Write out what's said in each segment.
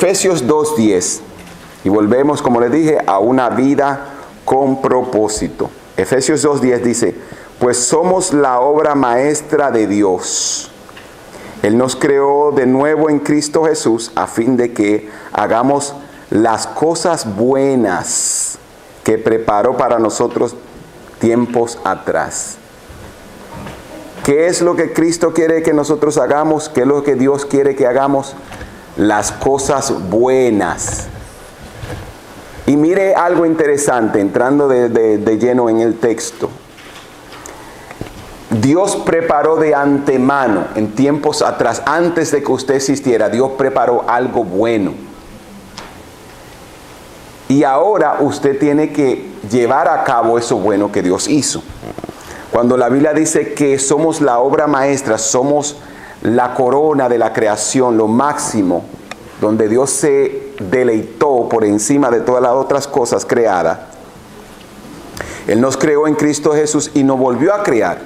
Efesios 2:10. Y volvemos, como les dije, a una vida con propósito. Efesios 2:10 dice, pues somos la obra maestra de Dios. Él nos creó de nuevo en Cristo Jesús a fin de que hagamos las cosas buenas que preparó para nosotros tiempos atrás. ¿Qué es lo que Cristo quiere que nosotros hagamos? ¿Qué es lo que Dios quiere que hagamos? Las cosas buenas. Y mire algo interesante, entrando de lleno en el texto. Dios preparó de antemano, en tiempos atrás, antes de que usted existiera, Dios preparó algo bueno. Y ahora usted tiene que llevar a cabo eso bueno que Dios hizo. Cuando la Biblia dice que somos la obra maestra, somos la corona de la creación, lo máximo, donde Dios se deleitó por encima de todas las otras cosas creadas. Él nos creó en Cristo Jesús y nos volvió a crear.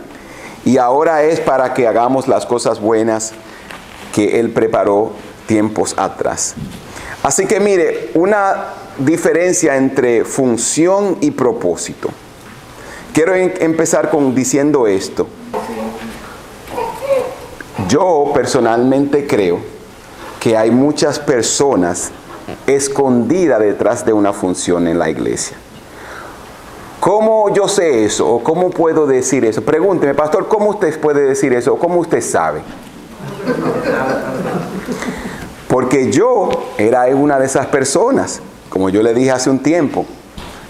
Y ahora es para que hagamos las cosas buenas que Él preparó tiempos atrás. Así que mire, una diferencia entre función y propósito. Quiero empezar diciendo esto. Yo personalmente creo que hay muchas personas escondidas detrás de una función en la iglesia. ¿Cómo yo sé eso? ¿O cómo puedo decir eso? Pregúnteme, pastor, ¿cómo usted puede decir eso? ¿O cómo usted sabe? Porque yo era una de esas personas, como yo le dije hace un tiempo.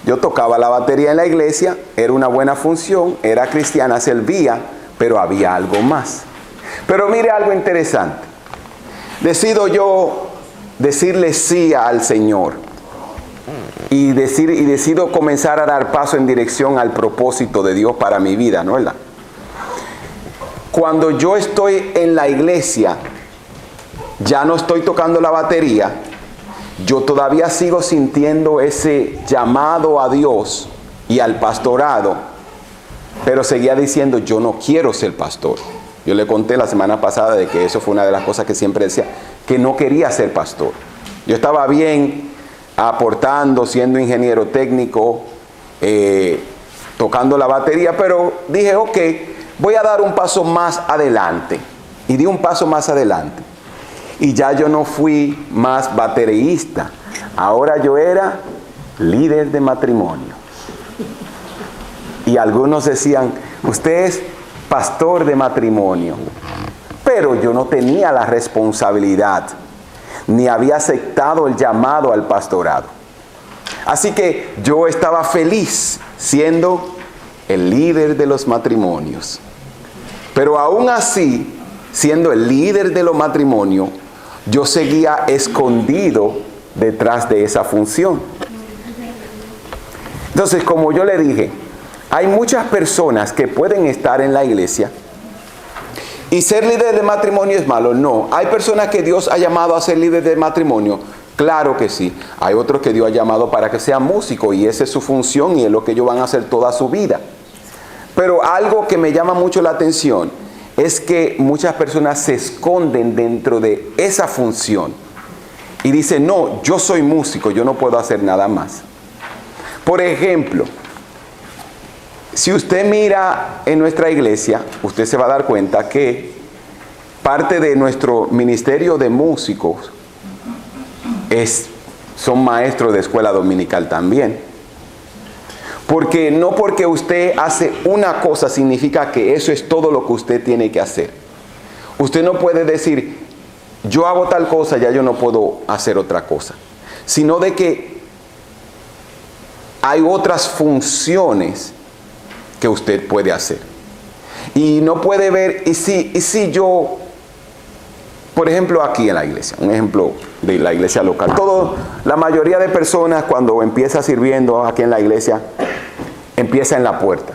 Yo tocaba la batería en la iglesia, era una buena función, era cristiana, servía, pero había algo más. Pero mire algo interesante. Decido yo decirle sí al Señor y decido comenzar a dar paso en dirección al propósito de Dios para mi vida, ¿no es verdad? Cuando yo estoy en la iglesia, ya no estoy tocando la batería, yo todavía sigo sintiendo ese llamado a Dios y al pastorado, pero seguía diciendo, yo no quiero ser pastor. Yo le conté la semana pasada de que eso fue una de las cosas que siempre decía, que no quería ser pastor. Yo estaba bien aportando, siendo ingeniero técnico, tocando la batería, pero dije, ok, voy a dar un paso más adelante. Y di un paso más adelante. Y ya yo no fui más baterista. Ahora yo era líder de matrimonio. Y algunos decían, usted es pastor de matrimonio. Pero yo no tenía la responsabilidad, ni había aceptado el llamado al pastorado. Así que yo estaba feliz siendo el líder de los matrimonios. Pero aún así, siendo el líder de los matrimonios, yo seguía escondido detrás de esa función. Entonces, como yo le dije, hay muchas personas que pueden estar en la iglesia y ser líder de matrimonio es malo. No, hay personas que Dios ha llamado a ser líder de matrimonio. Claro que sí. Hay otros que Dios ha llamado para que sean músicos y esa es su función y es lo que ellos van a hacer toda su vida. Pero algo que me llama mucho la atención es que muchas personas se esconden dentro de esa función y dicen, no, yo soy músico, yo no puedo hacer nada más. Por ejemplo, si usted mira en nuestra iglesia, usted se va a dar cuenta que parte de nuestro ministerio de músicos son maestros de escuela dominical también. Porque no porque usted hace una cosa significa que eso es todo lo que usted tiene que hacer. Usted no puede decir, yo hago tal cosa, ya yo no puedo hacer otra cosa. Sino de que hay otras funciones que usted puede hacer. Y no puede ver, y si yo, por ejemplo aquí en la iglesia, un ejemplo de la iglesia local. La mayoría de personas cuando empieza sirviendo aquí en la iglesia, empieza en la puerta.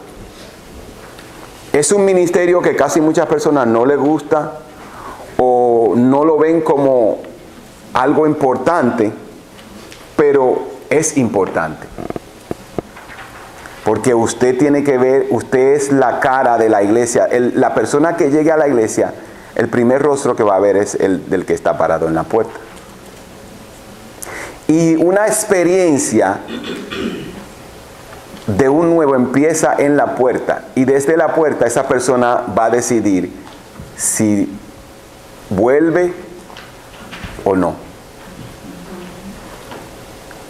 Es un ministerio que casi muchas personas no les gusta o no lo ven como algo importante, pero es importante. Porque usted tiene que ver, usted es la cara de la iglesia. La persona que llegue a la iglesia, el primer rostro que va a ver es el del que está parado en la puerta. Y una experiencia de un nuevo empieza en la puerta. Y desde la puerta esa persona va a decidir si vuelve o no.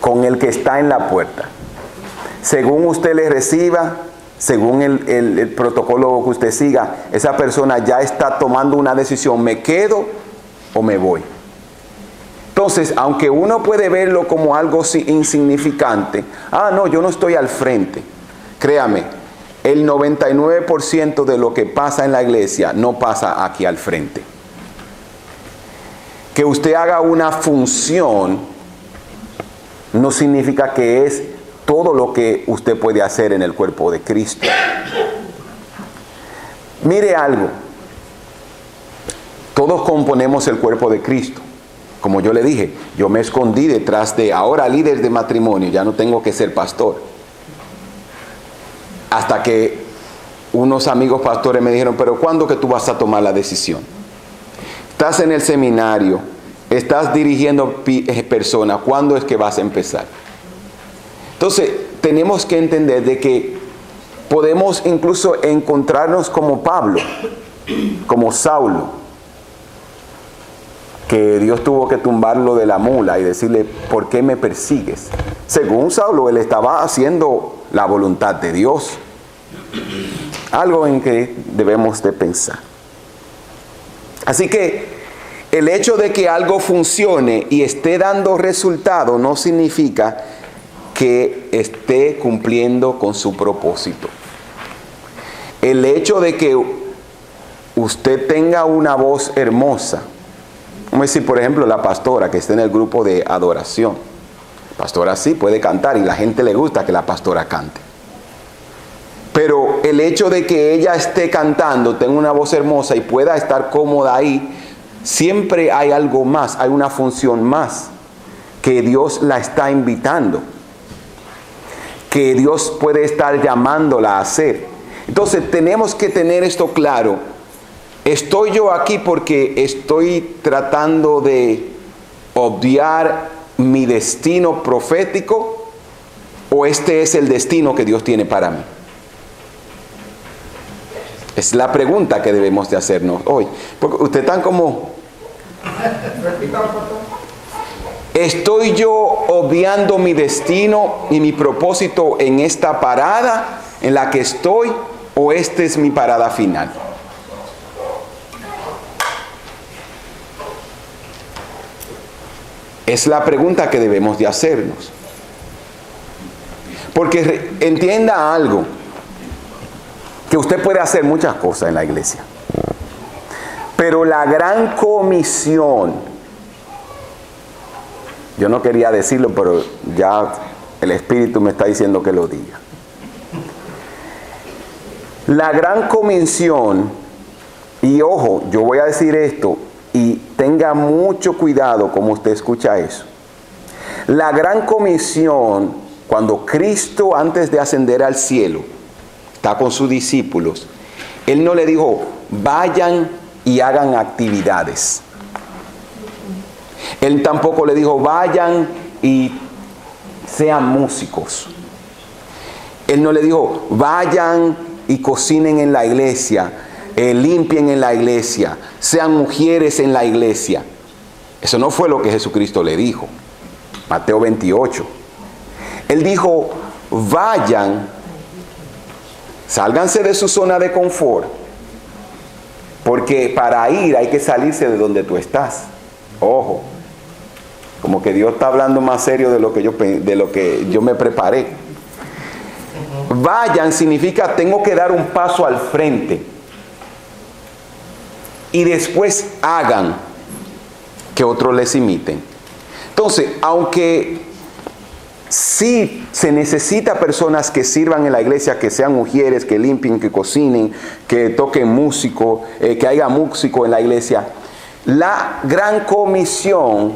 Con el que está en la puerta. Según usted le reciba, según el protocolo que usted siga, esa persona ya está tomando una decisión: ¿me quedo o me voy? Entonces, aunque uno puede verlo como algo insignificante, no, yo no estoy al frente. Créame, el 99% de lo que pasa en la iglesia no pasa aquí al frente. Que usted haga una función no significa que es todo lo que usted puede hacer en el cuerpo de Cristo. Mire algo. Todos componemos el cuerpo de Cristo. Como yo le dije, yo me escondí detrás de ahora líder de matrimonio, ya no tengo que ser pastor. Hasta que unos amigos pastores me dijeron: pero ¿cuándo que tú vas a tomar la decisión? Estás en el seminario, estás dirigiendo personas, ¿cuándo es que vas a empezar? Entonces, tenemos que entender de que podemos incluso encontrarnos como Pablo, como Saulo, que Dios tuvo que tumbarlo de la mula y decirle: ¿por qué me persigues? Según Saulo, él estaba haciendo la voluntad de Dios. Algo en que debemos de pensar. Así que el hecho de que algo funcione y esté dando resultado no significa que esté cumpliendo con su propósito. El hecho de que usted tenga una voz hermosa, vamos a decir, por ejemplo, la pastora que está en el grupo de adoración. La pastora sí puede cantar y la gente le gusta que la pastora cante. Pero el hecho de que ella esté cantando, tenga una voz hermosa y pueda estar cómoda ahí, siempre hay algo más, hay una función más que Dios la está invitando, que Dios puede estar llamándola a hacer. Entonces tenemos que tener esto claro. ¿Estoy yo aquí porque estoy tratando de obviar mi destino profético, o este es el destino que Dios tiene para mí? Es la pregunta que debemos de hacernos hoy. Porque ustedes están como... ¿Estoy yo obviando mi destino y mi propósito en esta parada en la que estoy, o esta es mi parada final? Es la pregunta que debemos de hacernos. Porque entienda algo, que usted puede hacer muchas cosas en la iglesia, pero la gran comisión, yo no quería decirlo, pero ya el Espíritu me está diciendo que lo diga. La gran comisión, y ojo, yo voy a decir esto, y tenga mucho cuidado como usted escucha eso. La gran comisión, cuando Cristo, antes de ascender al cielo, está con sus discípulos, Él no le dijo: vayan y hagan actividades. Él tampoco le dijo: vayan y sean músicos. Él no le dijo: vayan y cocinen en la iglesia, limpien en la iglesia, sean mujeres en la iglesia. Eso no fue lo que Jesucristo le dijo. Mateo 28. Él dijo: vayan, sálganse de su zona de confort, porque para ir hay que salirse de donde tú estás. Ojo, como que Dios está hablando más serio de lo que yo me preparé. Vayan significa tengo que dar un paso al frente y después hagan que otros les imiten. Entonces, aunque sí se necesita personas que sirvan en la iglesia, que sean mujeres, que limpien, que cocinen, que toquen músico, que haya músico en la iglesia, la gran comisión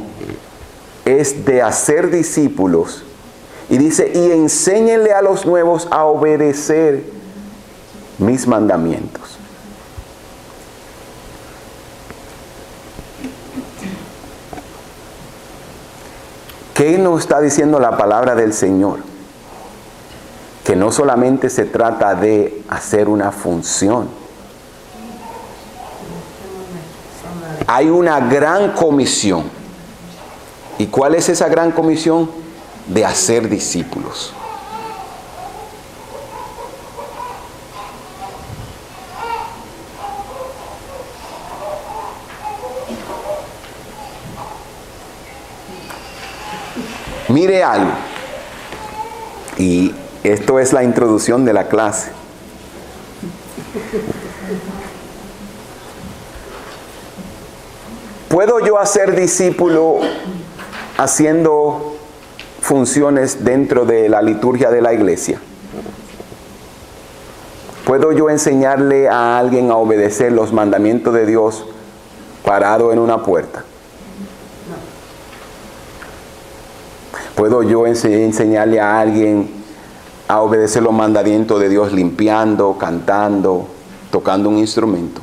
es de hacer discípulos. Y dice: y enséñenle a los nuevos a obedecer mis mandamientos. ¿Qué nos está diciendo la palabra del Señor? Que no solamente se trata de hacer una función. Hay una gran comisión. ¿Y cuál es esa gran comisión? De hacer discípulos. Mire algo. Y esto es la introducción de la clase. ¿Puedo yo hacer discípulo haciendo funciones dentro de la liturgia de la iglesia? ¿Puedo yo enseñarle a alguien a obedecer los mandamientos de Dios parado en una puerta? ¿Puedo yo enseñarle a alguien a obedecer los mandamientos de Dios limpiando, cantando, tocando un instrumento?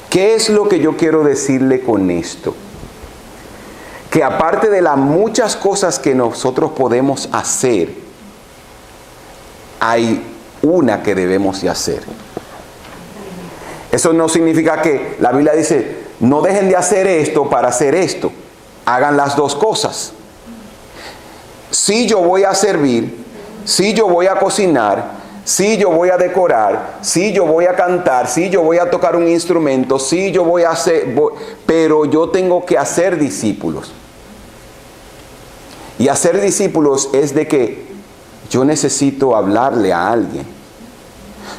¿Qué es lo que yo quiero decirle con esto? Que aparte de las muchas cosas que nosotros podemos hacer, hay una que debemos de hacer. Eso no significa que la Biblia dice, no dejen de hacer esto para hacer esto. Hagan las dos cosas. Si yo voy a servir, si yo voy a cocinar, si yo voy a decorar, si yo voy a cantar, si yo voy a tocar un instrumento, si yo voy a hacer, pero yo tengo que hacer discípulos. Y hacer discípulos es de que yo necesito hablarle a alguien.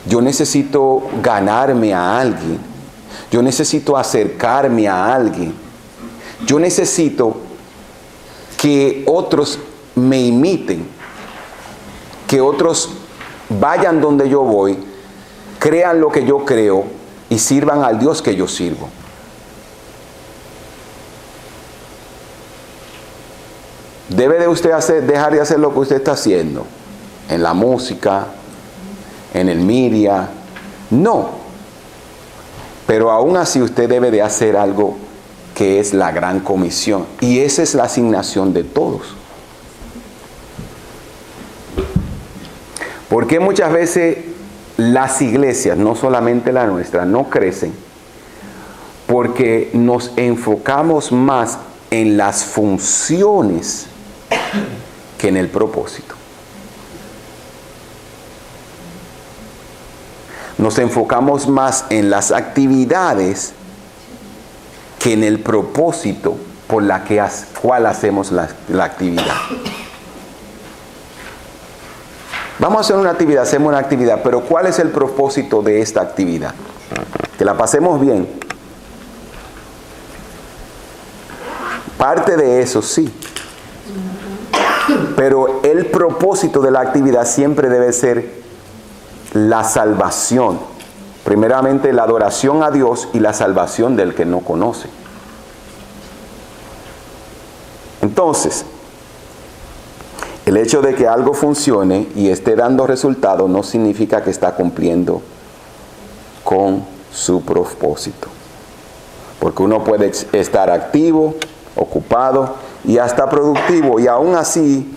Yo necesito ganarme a alguien. Yo necesito acercarme a alguien. Yo necesito que otros me imiten. Que otros vayan donde yo voy, crean lo que yo creo y sirvan al Dios que yo sirvo. ¿Debe de usted dejar de hacer lo que usted está haciendo? ¿En la música? ¿En el media? No. Pero aún así usted debe de hacer algo que es la gran comisión. Y esa es la asignación de todos. Porque muchas veces las iglesias, no solamente la nuestra, no crecen? Porque nos enfocamos más en las funciones que en el propósito. Nos enfocamos más en las actividades que en el propósito por la cual hacemos la actividad. Vamos a hacer una actividad, hacemos una actividad, pero ¿cuál es el propósito de esta actividad? Que la pasemos bien. Parte de eso sí. Pero el propósito de la actividad siempre debe ser la salvación. Primeramente la adoración a Dios y la salvación del que no conoce. Entonces, el hecho de que algo funcione y esté dando resultado no significa que está cumpliendo con su propósito. Porque uno puede estar activo, ocupado y hasta productivo y aún así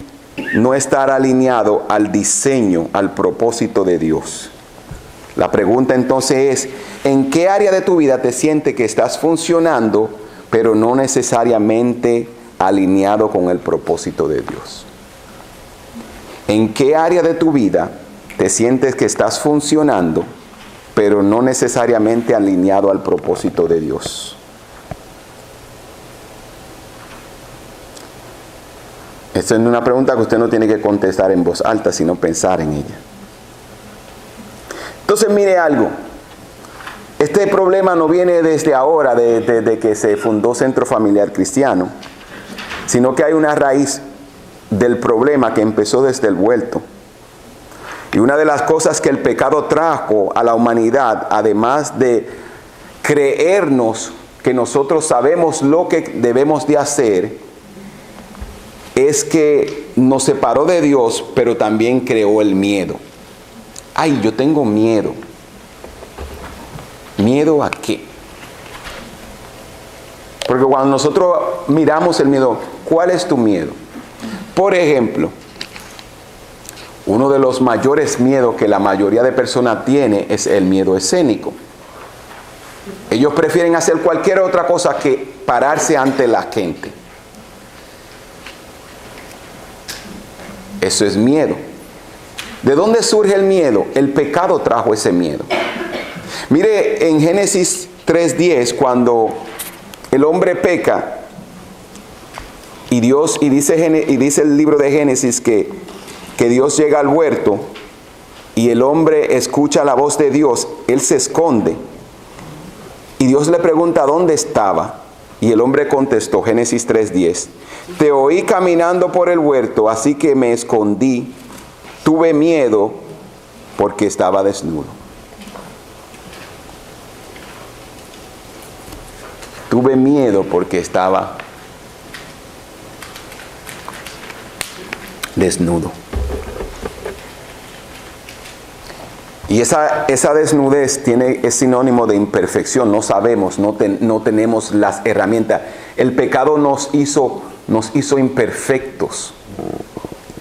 no estar alineado al diseño, al propósito de Dios. La pregunta entonces es, ¿en qué área de tu vida te sientes que estás funcionando, pero no necesariamente alineado con el propósito de Dios? ¿En qué área de tu vida te sientes que estás funcionando, pero no necesariamente alineado al propósito de Dios? Esta es una pregunta que usted no tiene que contestar en voz alta, sino pensar en ella. Entonces mire algo. Este problema no viene desde ahora, de que se fundó Centro Familiar Cristiano, sino que hay una raíz del problema que empezó desde el huerto. Y una de las cosas que el pecado trajo a la humanidad, además de creernos que nosotros sabemos lo que debemos de hacer, es que nos separó de Dios, pero también creó el miedo. Ay, yo tengo miedo. ¿Miedo a qué? Porque cuando nosotros miramos el miedo, ¿cuál es tu miedo? Por ejemplo, uno de los mayores miedos que la mayoría de personas tiene es el miedo escénico. Ellos prefieren hacer cualquier otra cosa que pararse ante la gente. Eso es miedo. ¿De dónde surge el miedo? El pecado trajo ese miedo. Mire en Génesis 3:10, cuando el hombre peca, y dice el libro de Génesis que Dios llega al huerto y el hombre escucha la voz de Dios, él se esconde. Y Dios le pregunta dónde estaba. Y el hombre contestó, Génesis 3:10, te oí caminando por el huerto, así que me escondí. Tuve miedo porque estaba desnudo. Tuve miedo porque estaba desnudo. Y esa desnudez es sinónimo de imperfección. No sabemos, no tenemos las herramientas. El pecado nos hizo imperfectos.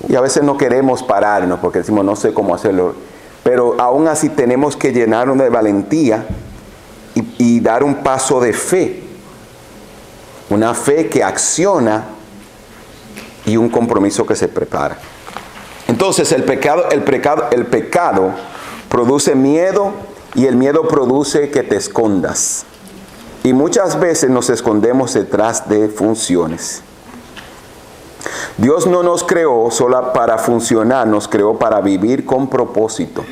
Y a veces no queremos pararnos porque decimos, no sé cómo hacerlo. Pero aún así tenemos que llenarnos de valentía y dar un paso de fe. Una fe que acciona y un compromiso que se prepara. Entonces el pecado produce miedo y el miedo produce que te escondas. Y muchas veces nos escondemos detrás de funciones. Dios no nos creó solo para funcionar, nos creó para vivir con propósito.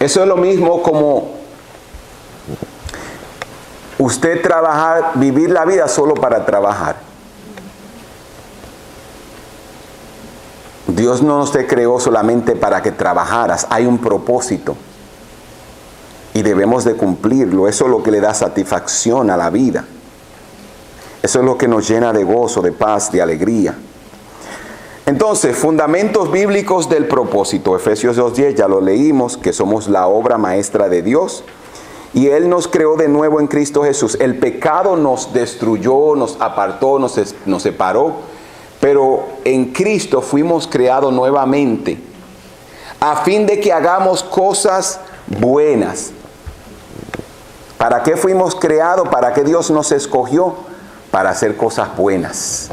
Eso es lo mismo como usted vivir la vida solo para trabajar. Dios no te creó solamente para que trabajaras, hay un propósito y debemos de cumplirlo. Eso es lo que le da satisfacción a la vida. Eso es lo que nos llena de gozo, de paz, de alegría. Entonces, fundamentos bíblicos del propósito. Efesios 2:10, ya lo leímos, que somos la obra maestra de Dios y Él nos creó de nuevo en Cristo Jesús. El pecado nos destruyó, nos apartó, nos separó. Pero en Cristo fuimos creados nuevamente a fin de que hagamos cosas buenas. ¿Para qué fuimos creados? ¿Para qué Dios nos escogió? Para hacer cosas buenas.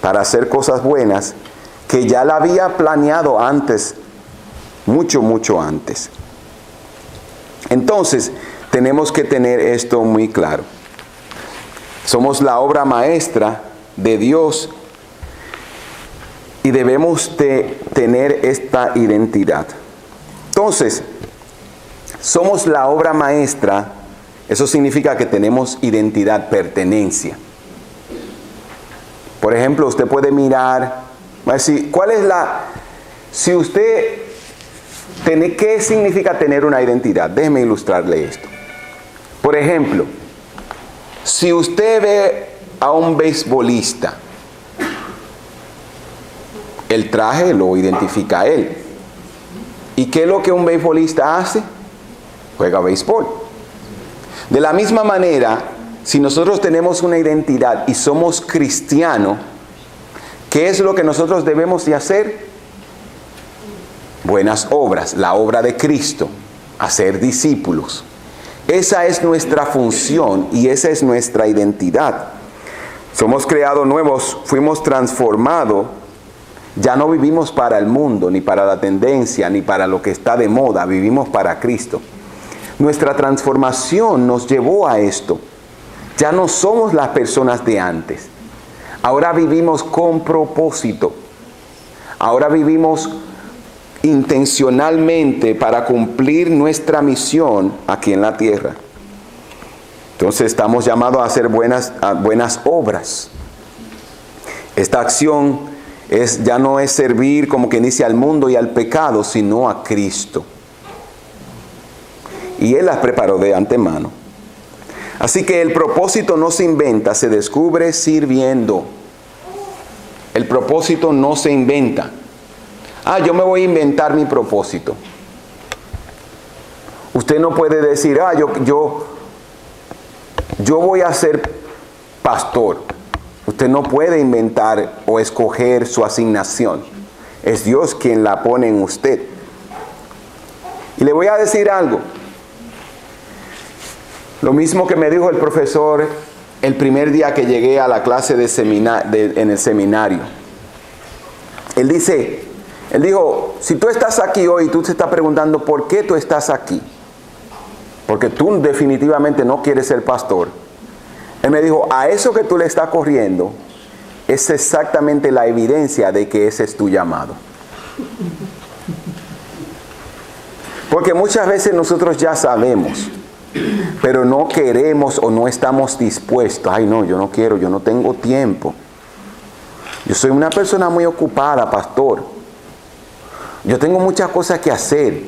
Para hacer cosas buenas que ya la había planeado antes, mucho antes. Entonces, tenemos que tener esto muy claro. Somos la obra maestra de Dios y debemos de tener esta identidad. Entonces, somos la obra maestra. Eso significa que tenemos identidad, pertenencia. Por ejemplo, usted puede mirar, si usted ¿qué significa tener una identidad? Déjeme ilustrarle esto. Por ejemplo, si usted ve a un beisbolista, el traje lo identifica a él. ¿Y qué es lo que un beisbolista hace? Juega béisbol. De la misma manera, si nosotros tenemos una identidad y somos cristianos, ¿qué es lo que nosotros debemos de hacer? Buenas obras, la obra de Cristo, hacer discípulos. Esa es nuestra función y esa es nuestra identidad. Somos creados nuevos, fuimos transformados. Ya no vivimos para el mundo, ni para la tendencia, ni para lo que está de moda. Vivimos para Cristo. Nuestra transformación nos llevó a esto. Ya no somos las personas de antes. Ahora vivimos con propósito. Ahora vivimos intencionalmente para cumplir nuestra misión aquí en la tierra. Entonces estamos llamados a hacer buenas obras. Esta acción ya no es servir, como quien dice, al mundo y al pecado, sino a Cristo. Y Él las preparó de antemano. Así que el propósito no se inventa, se descubre sirviendo. El propósito no se inventa. Yo me voy a inventar mi propósito. Usted no puede decir, yo yo voy a ser pastor. Usted no puede inventar o escoger su asignación. Es Dios quien la pone en usted. Y le voy a decir algo. Lo mismo que me dijo el profesor el primer día que llegué a la clase en el seminario. Él dijo, si tú estás aquí hoy y tú te estás preguntando por qué tú estás aquí, porque tú definitivamente no quieres ser pastor. Él me dijo, a eso que tú le estás corriendo es exactamente la evidencia de que ese es tu llamado. Porque muchas veces nosotros ya sabemos, pero no queremos o no estamos dispuestos. Ay, no, yo no quiero, yo no tengo tiempo. Yo soy una persona muy ocupada, pastor. Yo tengo muchas cosas que hacer.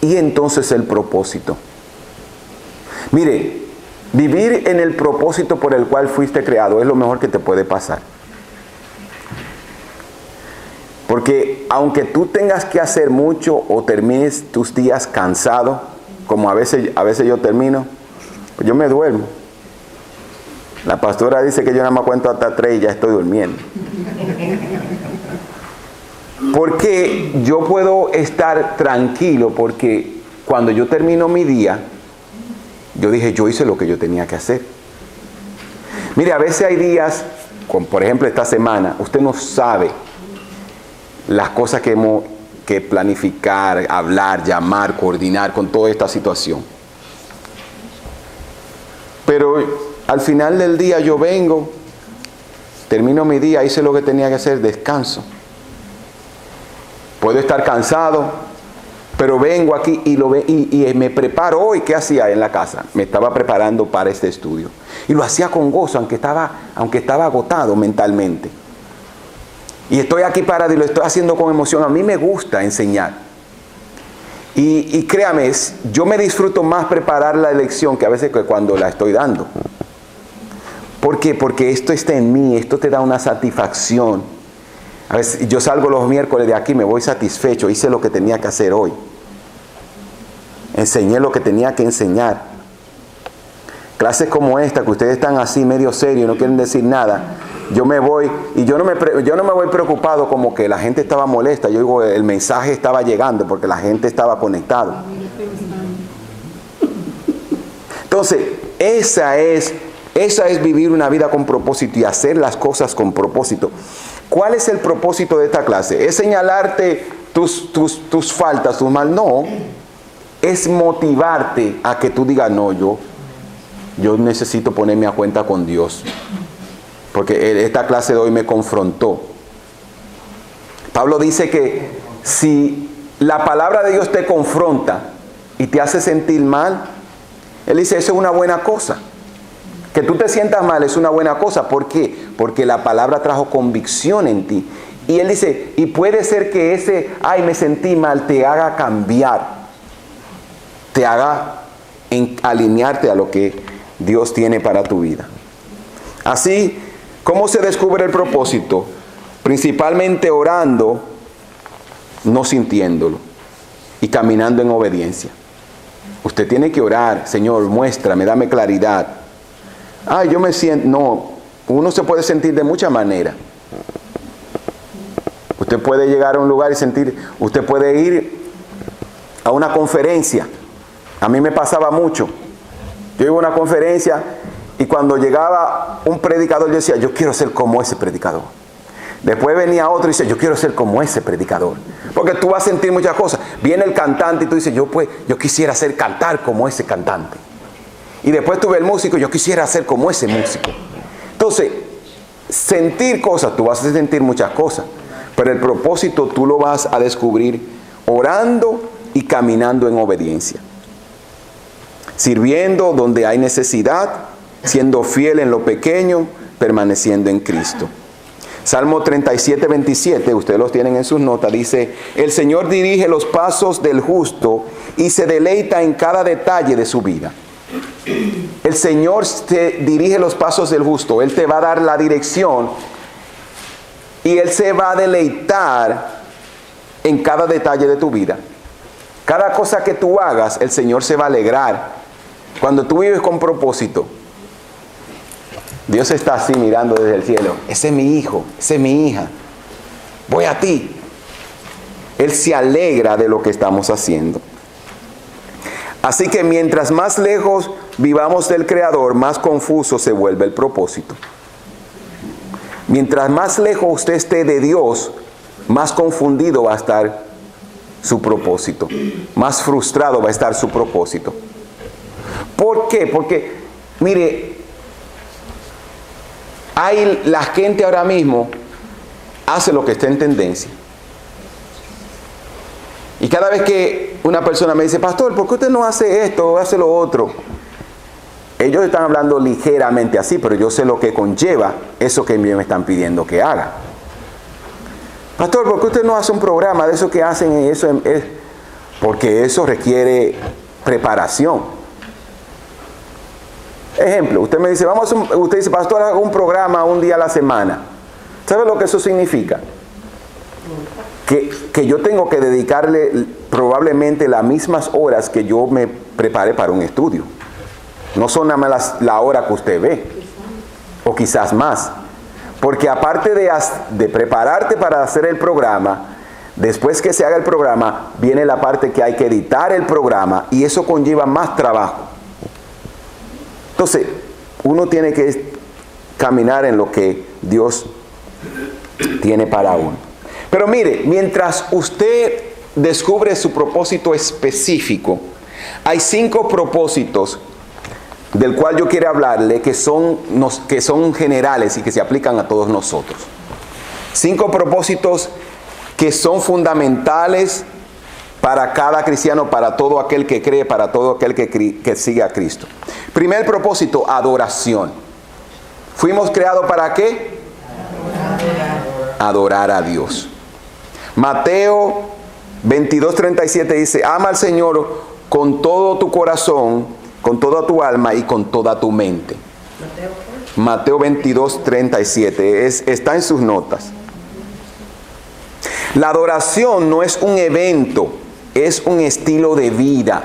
Y entonces el propósito. Mire, vivir en el propósito por el cual fuiste creado es lo mejor que te puede pasar. Porque aunque tú tengas que hacer mucho o termines tus días cansado, como a veces yo termino, pues yo me duermo. La pastora dice que yo nada más cuento hasta 3 y ya estoy durmiendo. Porque yo puedo estar tranquilo porque cuando yo termino mi día, yo dije, yo hice lo que yo tenía que hacer. Mire, a veces hay días, como por ejemplo esta semana, usted no sabe las cosas que hemos que planificar, hablar, llamar, coordinar con toda esta situación. Pero al final del día yo vengo, termino mi día, hice lo que tenía que hacer, descanso. Puedo estar cansado, pero vengo aquí y me preparo hoy. ¿Qué hacía en la casa? Me estaba preparando para este estudio. Y lo hacía con gozo, aunque estaba agotado mentalmente. Y estoy aquí parado y lo estoy haciendo con emoción. A mí me gusta enseñar. Y créame, yo me disfruto más preparar la lección que a veces que cuando la estoy dando. ¿Por qué? Porque esto está en mí, esto te da una satisfacción. A veces yo salgo los miércoles de aquí, me voy satisfecho, hice lo que tenía que hacer hoy. Enseñé lo que tenía que enseñar. Clases como esta, que ustedes están así medio serios, no quieren decir nada. Yo me voy, y yo no me voy preocupado como que la gente estaba molesta. Yo digo, el mensaje estaba llegando porque la gente estaba conectada. Entonces, esa es vivir una vida con propósito y hacer las cosas con propósito. ¿Cuál es el propósito de esta clase? ¿Es señalarte tus faltas, tus mal? No. Es motivarte a que tú digas, no, yo necesito ponerme a cuenta con Dios. Porque esta clase de hoy me confrontó. Pablo dice que si la palabra de Dios te confronta y te hace sentir mal, él dice, eso es una buena cosa. Que tú te sientas mal es una buena cosa. ¿Por qué? Porque la palabra trajo convicción en ti. Y él dice, y puede ser que ese, ay, me sentí mal, te haga cambiar. Te haga alinearte a lo que Dios tiene para tu vida. Así, ¿cómo se descubre el propósito? Principalmente orando, no sintiéndolo, y caminando en obediencia. Usted tiene que orar, Señor, muéstrame, dame claridad. Ay, yo me siento, no, uno se puede sentir de muchas maneras. Usted puede llegar a un lugar y sentir, usted puede ir a una conferencia. A mí me pasaba mucho. Yo iba a una conferencia y cuando llegaba un predicador yo decía, yo quiero ser como ese predicador. Después venía otro y dice, yo quiero ser como ese predicador. Porque tú vas a sentir muchas cosas. Viene el cantante y tú dices, yo quisiera cantar como ese cantante. Y después tú ves el músico, yo quisiera ser como ese músico. Entonces, sentir cosas, tú vas a sentir muchas cosas. Pero el propósito tú lo vas a descubrir orando y caminando en obediencia. Sirviendo donde hay necesidad, siendo fiel en lo pequeño, permaneciendo en Cristo. Salmo 37, 27, ustedes los tienen en sus notas, dice, el Señor dirige los pasos del justo y se deleita en cada detalle de su vida. El Señor te dirige los pasos del justo, Él te va a dar la dirección y Él se va a deleitar en cada detalle de tu vida. Cada cosa que tú hagas, el Señor se va a alegrar Cuando tú vives con propósito, Dios está así mirando desde el cielo. Ese es mi hijo, esa es mi hija. Voy a ti. Él se alegra de lo que estamos haciendo. Así que mientras más lejos vivamos del Creador, más confuso se vuelve el propósito. Mientras más lejos usted esté de Dios, más confundido va a estar su propósito. Más frustrado va a estar su propósito. ¿Por qué? Porque, mire, la gente ahora mismo hace lo que está en tendencia. Y cada vez que una persona me dice, pastor, ¿por qué usted no hace esto o hace lo otro? Ellos están hablando ligeramente así, pero yo sé lo que conlleva eso que me están pidiendo que haga. Pastor, ¿por qué usted no hace un programa de eso que hacen? Porque eso requiere preparación. Ejemplo, usted me dice, usted dice, pastor, haga un programa un día a la semana. ¿Sabe lo que eso significa? Que yo tengo que dedicarle probablemente las mismas horas que yo me prepare para un estudio. No son nada más la hora que usted ve, o quizás más. Porque aparte de prepararte para hacer el programa, después que se haga el programa, viene la parte que hay que editar el programa, y eso conlleva más trabajo. Entonces, uno tiene que caminar en lo que Dios tiene para uno. Pero mire, mientras usted descubre su propósito específico, hay 5 propósitos del cual yo quiero hablarle que son generales y que se aplican a todos nosotros. 5 propósitos que son fundamentales para cada cristiano, para todo aquel que cree, para todo aquel que sigue a Cristo. Primer propósito, adoración. ¿Fuimos creados para qué? Adorar a Dios. Mateo 22:37 dice, ama al Señor con todo tu corazón, con toda tu alma y con toda tu mente. Mateo 22:37, está en sus notas. La adoración no es un evento, es un estilo de vida.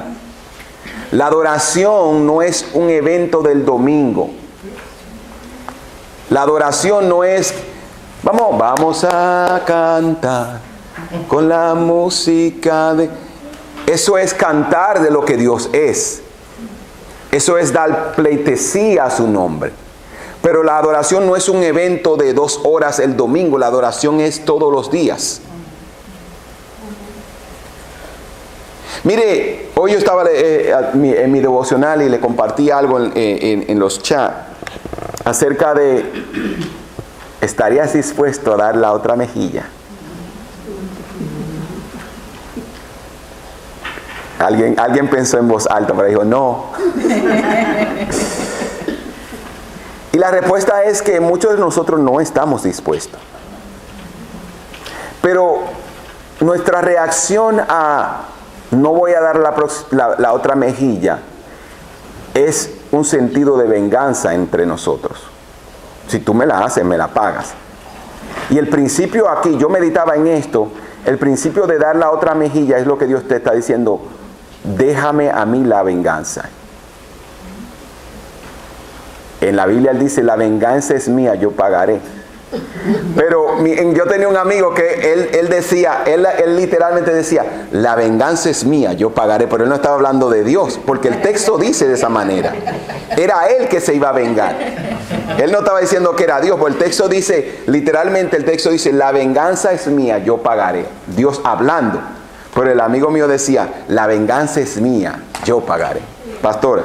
La adoración no es un evento del domingo. La adoración no es, vamos a cantar con la música de... Eso es cantar de lo que Dios es. Eso es dar pleitesía a su nombre. Pero la adoración no es un evento de 2 horas el domingo. La adoración es todos los días. Mire, hoy yo estaba en mi devocional y le compartí algo en los chats acerca de, ¿estarías dispuesto a dar la otra mejilla? Alguien pensó en voz alta, pero dijo, no. Y la respuesta es que muchos de nosotros no estamos dispuestos. Pero nuestra reacción a no voy a dar la otra mejilla es un sentido de venganza entre nosotros. Si tú me la haces, me la pagas. Y el principio aquí, yo meditaba en esto, el principio de dar la otra mejilla es lo que Dios te está diciendo, déjame a mí la venganza. En la Biblia Él dice, la venganza es mía, yo pagaré. Pero yo tenía un amigo que él decía, él literalmente decía, la venganza es mía, yo pagaré. Pero él no estaba hablando de Dios, porque el texto dice de esa manera. Era él que se iba a vengar. Él no estaba diciendo que era Dios, porque el texto dice, literalmente el texto dice, la venganza es mía, yo pagaré. Dios hablando. Pero el amigo mío decía, la venganza es mía, yo pagaré. Pastora.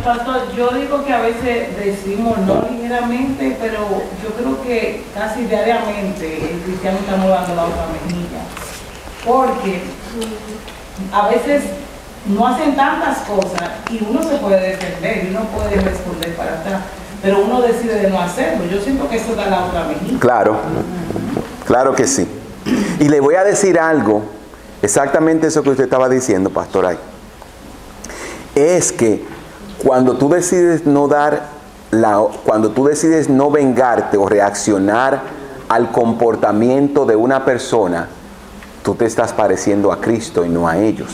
Pastor, yo digo que a veces decimos no ligeramente, pero yo creo que casi diariamente el cristiano está dando la otra mejilla. Porque a veces no hacen tantas cosas y uno se puede defender y uno puede responder para atrás, pero uno decide de no hacerlo. Yo siento que eso da la otra mejilla. Claro, claro que sí. Y le voy a decir algo, exactamente eso que usted estaba diciendo, pastor, ahí. Es que cuando tú decides cuando tú decides no vengarte o reaccionar al comportamiento de una persona, tú te estás pareciendo a Cristo y no a ellos.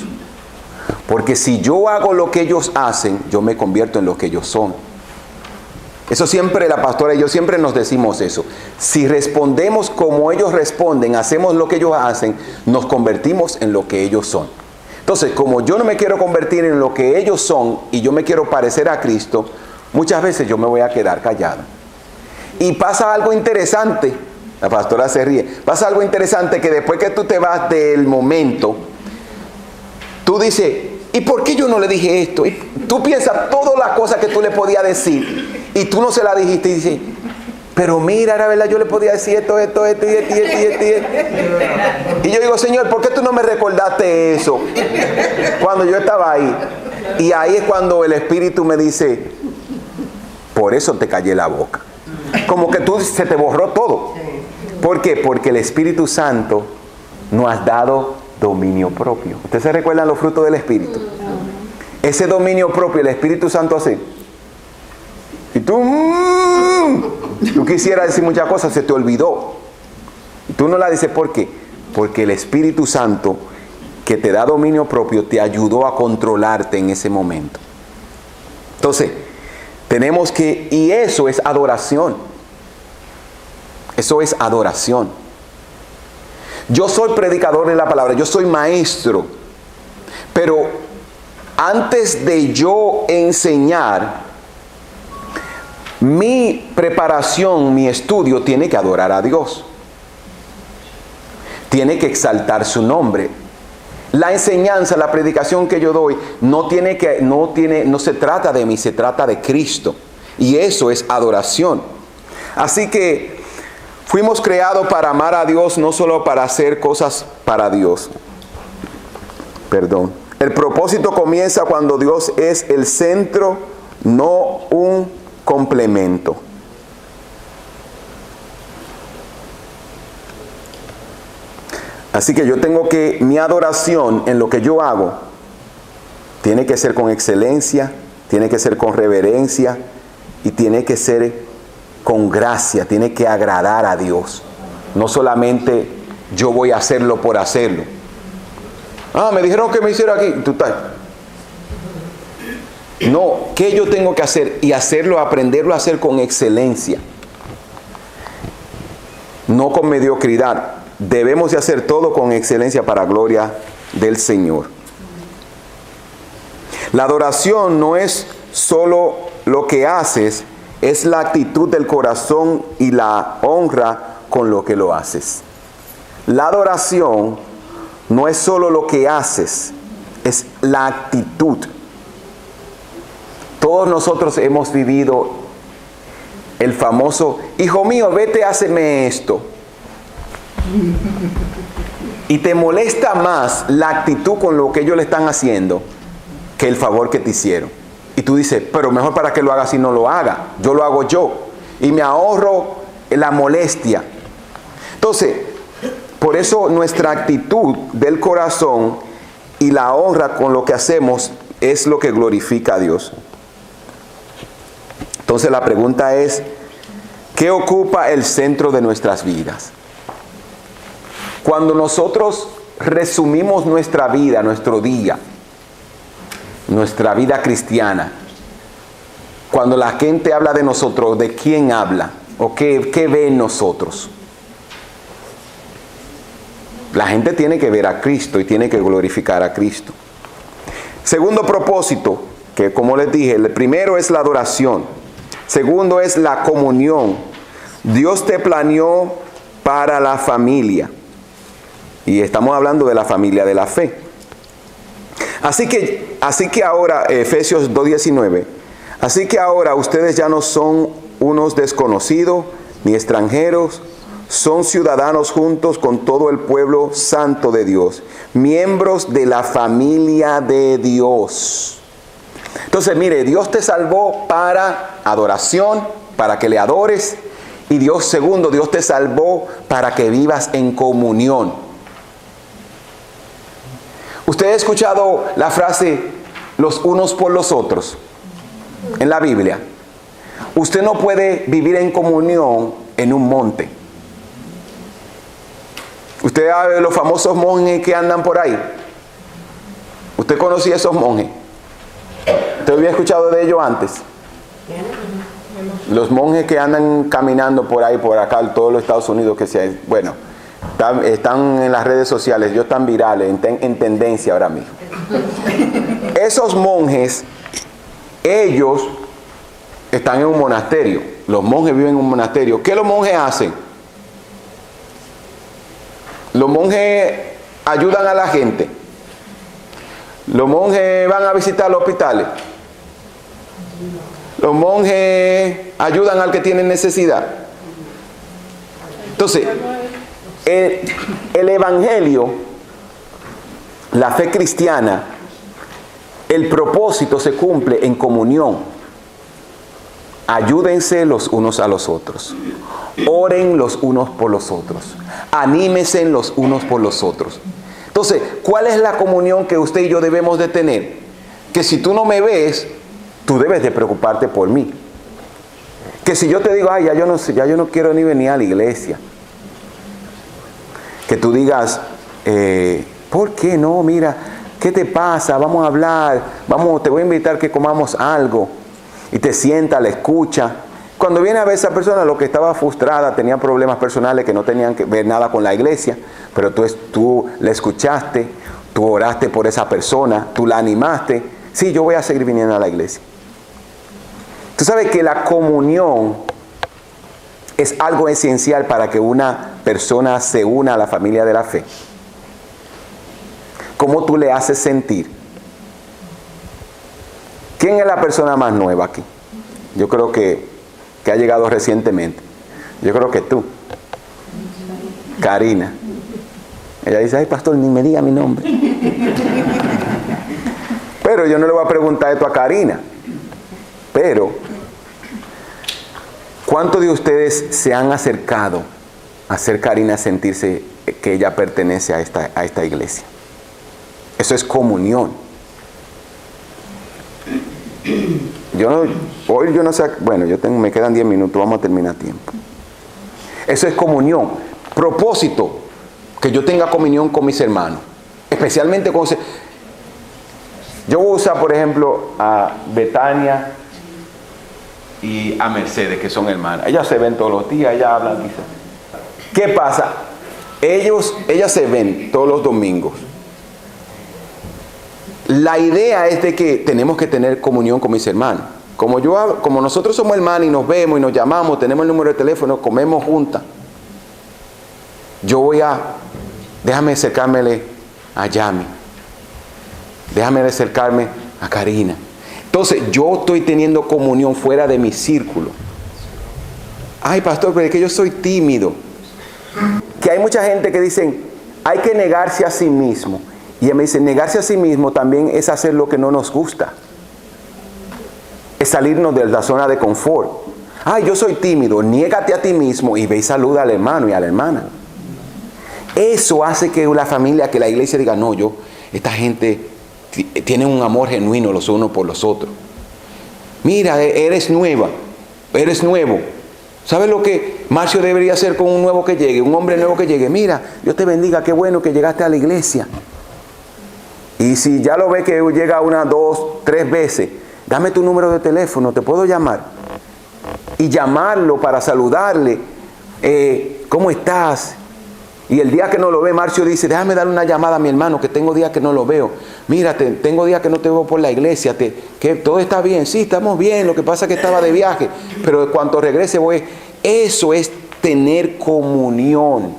Porque si yo hago lo que ellos hacen, yo me convierto en lo que ellos son. Eso siempre la pastora y yo siempre nos decimos eso. Si respondemos como ellos responden, hacemos lo que ellos hacen, nos convertimos en lo que ellos son. Entonces, como yo no me quiero convertir en lo que ellos son y yo me quiero parecer a Cristo, muchas veces yo me voy a quedar callado. Y pasa algo interesante, la pastora se ríe, pasa algo interesante que después que tú te vas del momento, tú dices, ¿y por qué yo no le dije esto? Y tú piensas todas las cosas que tú le podías decir y tú no se la dijiste y dices, pero mira, era verdad, yo le podía decir esto. Y yo digo, Señor, ¿por qué tú no me recordaste eso cuando yo estaba ahí? Y ahí es cuando el Espíritu me dice, por eso te callé la boca. Como que se te borró todo. ¿Por qué? Porque el Espíritu Santo nos ha dado dominio propio. ¿Ustedes se recuerdan los frutos del Espíritu? Ese dominio propio, el Espíritu Santo hace. Y tú quisieras decir muchas cosas, se te olvidó. Y tú no la dices, ¿por qué? Porque el Espíritu Santo, que te da dominio propio, te ayudó a controlarte en ese momento. Entonces, tenemos que, y eso es adoración. Eso es adoración. Yo soy predicador de la palabra, yo soy maestro, pero antes de yo enseñar, mi preparación, mi estudio tiene que adorar a Dios. Tiene que exaltar su nombre. La enseñanza, la predicación que yo doy no se trata de mí, se trata de Cristo. Y eso es adoración. Así que fuimos creados para amar a Dios, no solo para hacer cosas para Dios. Perdón. El propósito comienza cuando Dios es el centro, no un complemento. Así que yo tengo que, mi adoración en lo que yo hago, tiene que ser con excelencia, tiene que ser con reverencia y tiene que ser con gracia, tiene que agradar a Dios. No solamente yo voy a hacerlo por hacerlo. Me dijeron que me hiciera aquí. Tú estás. No, ¿qué yo tengo que hacer? Y hacerlo, aprenderlo a hacer con excelencia. No con mediocridad. Debemos de hacer todo con excelencia para gloria del Señor. La adoración no es solo lo que haces, es la actitud del corazón y la honra con lo que lo haces. La adoración no es solo lo que haces, es la actitud. Todos nosotros hemos vivido el famoso, hijo mío, vete, háceme esto. Y te molesta más la actitud con lo que ellos le están haciendo que el favor que te hicieron. Y tú dices, pero mejor para que lo haga si no lo haga. Yo lo hago yo. Y me ahorro la molestia. Entonces, por eso nuestra actitud del corazón y la honra con lo que hacemos es lo que glorifica a Dios. Entonces la pregunta es, ¿qué ocupa el centro de nuestras vidas? Cuando nosotros resumimos nuestra vida, nuestro día, nuestra vida cristiana, cuando la gente habla de nosotros, ¿de quién habla? ¿O qué ve en nosotros? La gente tiene que ver a Cristo y tiene que glorificar a Cristo. Segundo propósito, que como les dije, el primero es la adoración. Segundo es la comunión. Dios te planeó para la familia. Y estamos hablando de la familia de la fe. Así que ahora, Efesios 2:19, así que ahora ustedes ya no son unos desconocidos ni extranjeros, son ciudadanos juntos con todo el pueblo santo de Dios, miembros de la familia de Dios. Entonces, mire, Dios te salvó para adoración, para que le adores. Y Dios te salvó para que vivas en comunión. ¿Usted ha escuchado la frase, los unos por los otros? En la Biblia. Usted no puede vivir en comunión en un monte. Usted ve los famosos monjes que andan por ahí. ¿Usted conocía a esos monjes? ¿Usted había escuchado de ellos antes? Los monjes que andan caminando por ahí, por acá, en todos los Estados Unidos, bueno, están en las redes sociales, ellos están virales, en tendencia ahora mismo. Esos monjes, ellos están en un monasterio. Los monjes viven en un monasterio. ¿Qué los monjes hacen? Los monjes ayudan a la gente. Los monjes van a visitar los hospitales. Los monjes ayudan al que tiene necesidad. Entonces, el evangelio, la fe cristiana, el propósito se cumple en comunión. Ayúdense los unos a los otros. Oren los unos por los otros. Anímense los unos por los otros. Entonces, ¿cuál es la comunión que usted y yo debemos de tener? Que si tú no me ves, tú debes de preocuparte por mí. Que si yo te digo, ay, ya yo no quiero ni venir a la iglesia. Que tú digas, ¿por qué no? Mira, ¿qué te pasa? Vamos a hablar, te voy a invitar que comamos algo. Y te sienta, la escucha. Cuando viene a ver esa persona, lo que estaba frustrada, tenía problemas personales que no tenían que ver nada con la iglesia, pero tú la escuchaste, tú oraste por esa persona, tú la animaste. Sí, yo voy a seguir viniendo a la iglesia. Tú sabes que la comunión es algo esencial para que una persona se una a la familia de la fe. ¿Cómo tú le haces sentir? ¿Quién es la persona más nueva aquí? Yo creo que ha llegado recientemente. Yo creo que tú. Karina. Ella dice, ay pastor, ni me diga mi nombre. Pero yo no le voy a preguntar esto a Karina. Pero, ¿cuántos de ustedes se han acercado a hacer Karina sentirse que ella pertenece a esta iglesia? Eso es comunión. Hoy yo no sé, bueno, me quedan 10 minutos, vamos a terminar a tiempo. Eso es comunión. Propósito, que yo tenga comunión con mis hermanos. Especialmente con... Yo voy a usar, por ejemplo, a Betania y a Mercedes, que son hermanas. Ellas se ven todos los días, ellas hablan quizás. ¿Qué pasa? Ellas se ven todos los domingos. La idea es de que tenemos que tener comunión con mis hermanos. Como nosotros somos hermanos y nos vemos y nos llamamos, tenemos el número de teléfono, comemos juntas. Déjame acercármele a Yami. Déjame acercarme a Karina. Entonces, yo estoy teniendo comunión fuera de mi círculo. Ay, pastor, pero es que yo soy tímido. Que hay mucha gente que dicen, hay que negarse a sí mismo. Y ella me dice, negarse a sí mismo también es hacer lo que no nos gusta. Es salirnos de la zona de confort. Ay, yo soy tímido, niégate a ti mismo y ve y saluda al hermano y a la hermana. Eso hace que la familia, que la iglesia diga, no, esta gente tiene un amor genuino los unos por los otros. Mira, eres nueva, eres nuevo. ¿Sabes lo que Marcio debería hacer con un nuevo que llegue? Un hombre nuevo que llegue. Mira, Dios te bendiga, qué bueno que llegaste a la iglesia. Y si ya lo ve que llega 1, 2, 3 veces, dame tu número de teléfono, te puedo llamar. Y llamarlo para saludarle. ¿Cómo estás? Y el día que no lo ve, Marcio dice, déjame darle una llamada a mi hermano, que tengo días que no lo veo. Mira, tengo días que no te veo por la iglesia, que todo está bien. Sí, estamos bien, lo que pasa es que estaba de viaje, pero cuando regrese voy. Eso es tener comunión.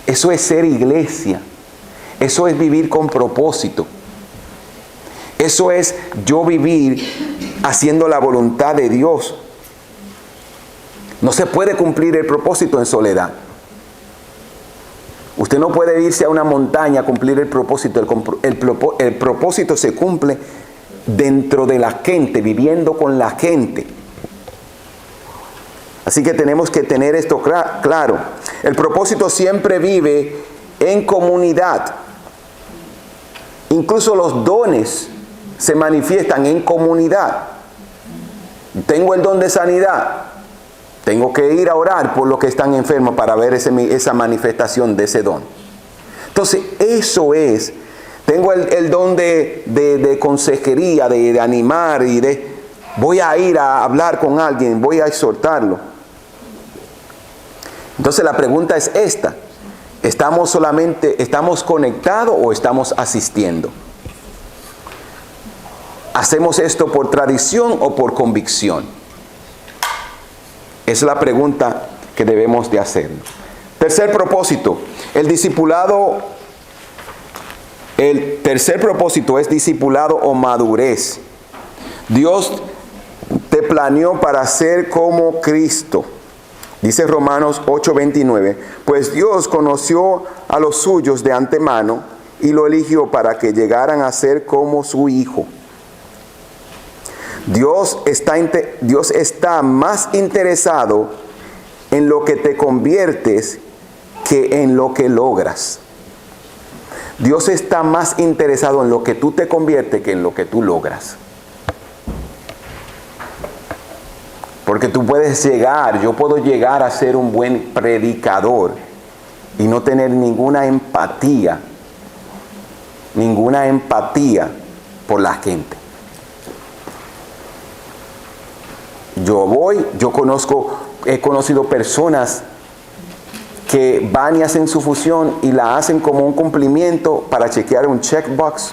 Eso es ser iglesia. Eso es vivir con propósito. Eso es yo vivir haciendo la voluntad de Dios. No se puede cumplir el propósito en soledad. Usted no puede irse a una montaña a cumplir el propósito. El propósito se cumple dentro de la gente, viviendo con la gente. Así que tenemos que tener esto claro. El propósito siempre vive en comunidad. Incluso los dones se manifiestan en comunidad. Tengo el don de sanidad. Tengo que ir a orar por los que están enfermos para ver esa manifestación de ese don. Entonces, eso es. Tengo el don de consejería, de animar y voy a ir a hablar con alguien, voy a exhortarlo. Entonces la pregunta es esta: ¿estamos conectados o estamos asistiendo? ¿Hacemos esto por tradición o por convicción? Esa es la pregunta que debemos de hacer. Tercer propósito, el tercer propósito es discipulado o madurez. Dios te planeó para ser como Cristo. Dice Romanos 8:29, pues Dios conoció a los suyos de antemano y lo eligió para que llegaran a ser como su Hijo. Dios está más interesado en lo que te conviertes que en lo que logras. Dios está más interesado en lo que tú te conviertes que en lo que tú logras. Porque tú puedes yo puedo llegar a ser un buen predicador y no tener ninguna empatía por la gente. He conocido personas que van y hacen su fusión y la hacen como un cumplimiento para chequear un checkbox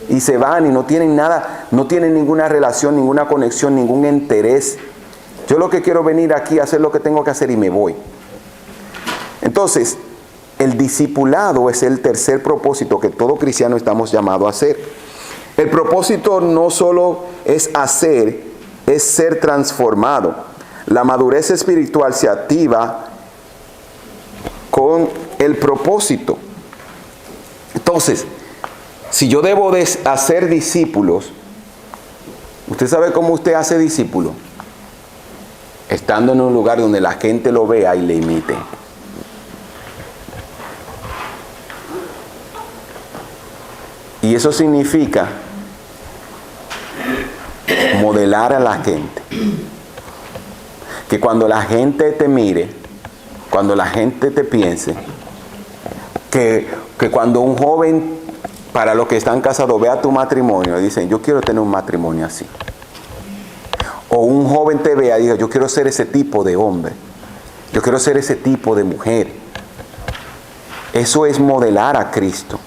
y se van y no tienen nada, no tienen ninguna relación, ninguna conexión, ningún interés. Yo lo que quiero venir aquí a hacer lo que tengo que hacer y me voy. Entonces, el discipulado es el tercer propósito que todo cristiano estamos llamados a hacer. El propósito no solo es hacer, es ser transformado. La madurez espiritual se activa con el propósito. Entonces, si yo debo de hacer discípulos, ¿usted sabe cómo usted hace discípulo? Estando en un lugar donde la gente lo vea y le imite. Y eso significa modelar a la gente. Que cuando la gente te mire, cuando la gente te piense, que cuando un joven, para los que están casados, vea tu matrimonio y dicen, yo quiero tener un matrimonio así. O un joven te vea y diga, yo quiero ser ese tipo de hombre. Yo quiero ser ese tipo de mujer. Eso es modelar a Cristo.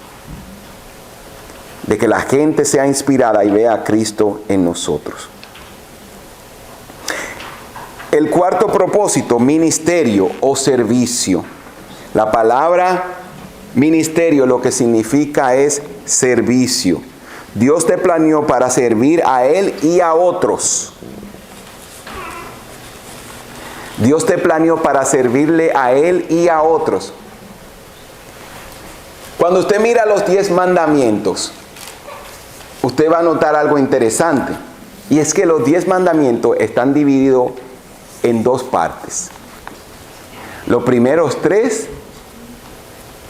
De que la gente sea inspirada y vea a Cristo en nosotros. El cuarto propósito, ministerio o servicio. La palabra ministerio lo que significa es servicio. Dios te planeó para servir a Él y a otros. Dios te planeó para servirle a Él y a otros. Cuando usted mira los 10 mandamientos, usted va a notar algo interesante. Y es que los 10 mandamientos están divididos en 2 partes. Los primeros 3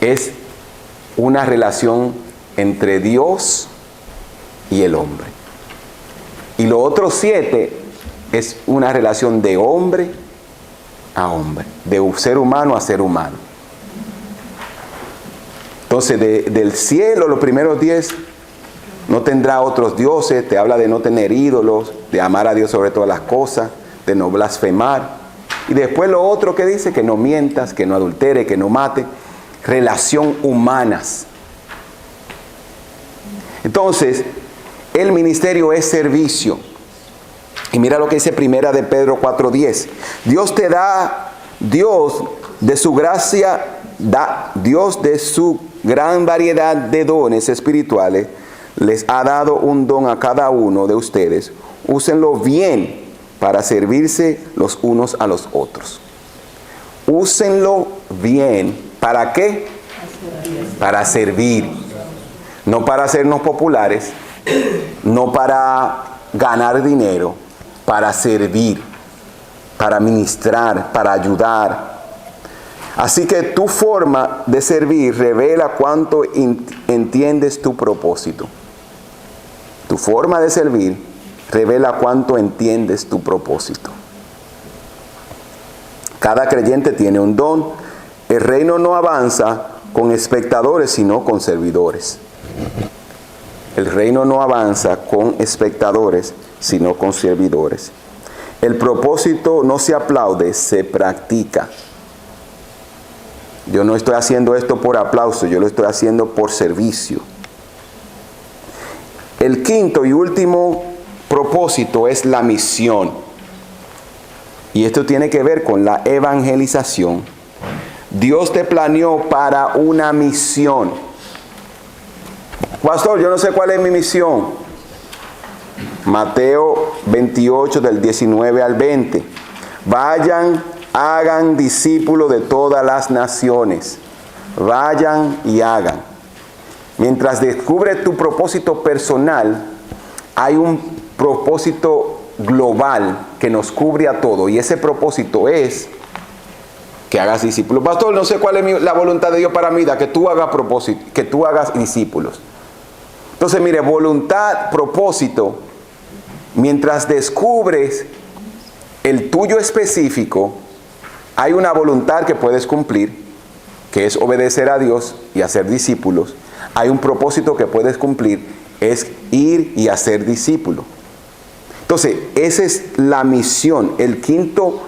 es una relación entre Dios y el hombre. Y los otros 7 es una relación de hombre a hombre, de ser humano a ser humano. Entonces, del cielo, los primeros 10, no tendrá otros dioses, te habla de no tener ídolos, de amar a Dios sobre todas las cosas, de no blasfemar. Y después lo otro que dice, que no mientas, que no adultere, que no mate, relación humanas. Entonces, el ministerio es servicio. Y mira lo que dice Primera de Pedro 4:10. Dios de su gracia, Dios de su gran variedad de dones espirituales, les ha dado un don a cada uno de ustedes. Úsenlo bien para servirse los unos a los otros. Úsenlo bien. ¿Para qué? Para servir. No para hacernos populares, no para ganar dinero, para servir, para ministrar, para ayudar. Así que tu forma de servir revela cuánto entiendes tu propósito. Tu forma de servir revela cuánto entiendes tu propósito. Cada creyente tiene un don. El reino no avanza con espectadores, sino con servidores. El reino no avanza con espectadores, sino con servidores. El propósito no se aplaude, se practica. Yo no estoy haciendo esto por aplauso, yo lo estoy haciendo por servicio. El quinto y último propósito es la misión. Y esto tiene que ver con la evangelización. Dios te planeó para una misión. Pastor, yo no sé cuál es mi misión. Mateo 28 del 19 al 20. Vayan, hagan discípulos de todas las naciones. Vayan y hagan. Mientras descubres tu propósito personal, hay un propósito global que nos cubre a todo. Y ese propósito es que hagas discípulos. Pastor, no sé cuál es la voluntad de Dios para mi vida, que tú hagas discípulos. Entonces, mire, voluntad, propósito, mientras descubres el tuyo específico, hay una voluntad que puedes cumplir, que es obedecer a Dios y hacer discípulos. Hay un propósito que puedes cumplir, es ir y hacer discípulos. Entonces, esa es la misión. El quinto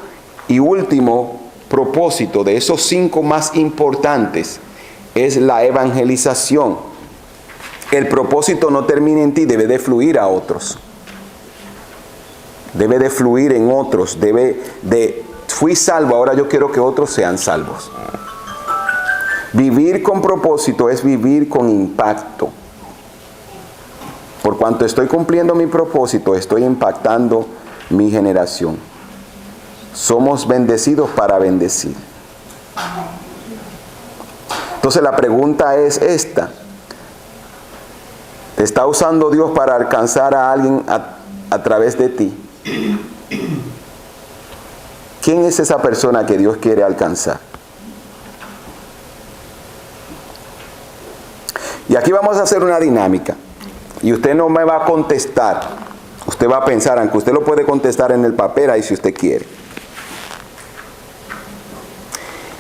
y último propósito de esos 5 más importantes es la evangelización. El propósito no termina en ti, debe de fluir a otros. Debe de fluir en otros. Fui salvo, ahora yo quiero que otros sean salvos. Vivir con propósito es vivir con impacto. Por cuanto estoy cumpliendo mi propósito, estoy impactando mi generación. Somos bendecidos para bendecir. Entonces la pregunta es esta. ¿Te está usando Dios para alcanzar a alguien a través de ti? ¿Quién es esa persona que Dios quiere alcanzar? Y aquí vamos a hacer una dinámica. Y usted no me va a contestar. Usted va a pensar, aunque usted lo puede contestar en el papel ahí si usted quiere.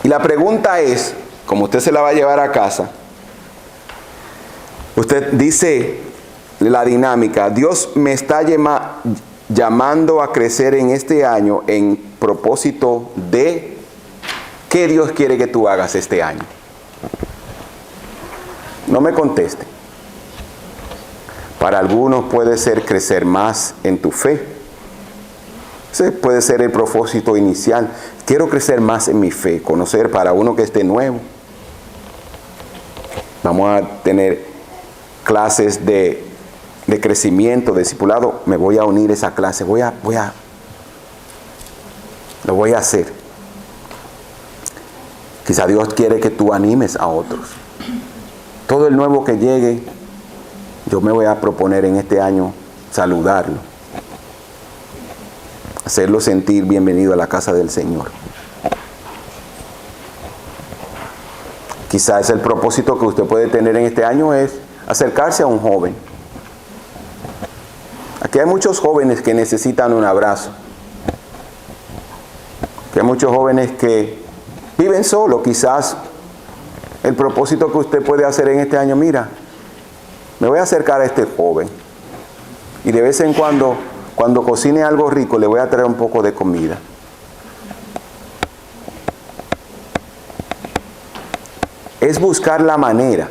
Y la pregunta es, como usted se la va a llevar a casa, usted dice la dinámica: Dios me está llamando a crecer en este año en propósito de ¿qué Dios quiere que tú hagas este año? No me conteste. Para algunos puede ser crecer más en tu fe. Ese puede ser el propósito inicial. Quiero crecer más en mi fe, conocer para uno que esté nuevo. Vamos a tener clases de crecimiento, de discipulado. Me voy a unir a esa clase, lo voy a hacer. Quizá Dios quiere que tú animes a otros. Todo el nuevo que llegue, yo me voy a proponer en este año saludarlo, hacerlo sentir bienvenido a la casa del Señor. Quizás el propósito que usted puede tener en este año es acercarse a un joven. Aquí hay muchos jóvenes que necesitan un abrazo. Aquí hay muchos jóvenes que viven solos. Quizás el propósito que usted puede hacer en este año, mira, me voy a acercar a este joven y de vez en cuando cocine algo rico, le voy a traer un poco de comida. Es buscar la manera,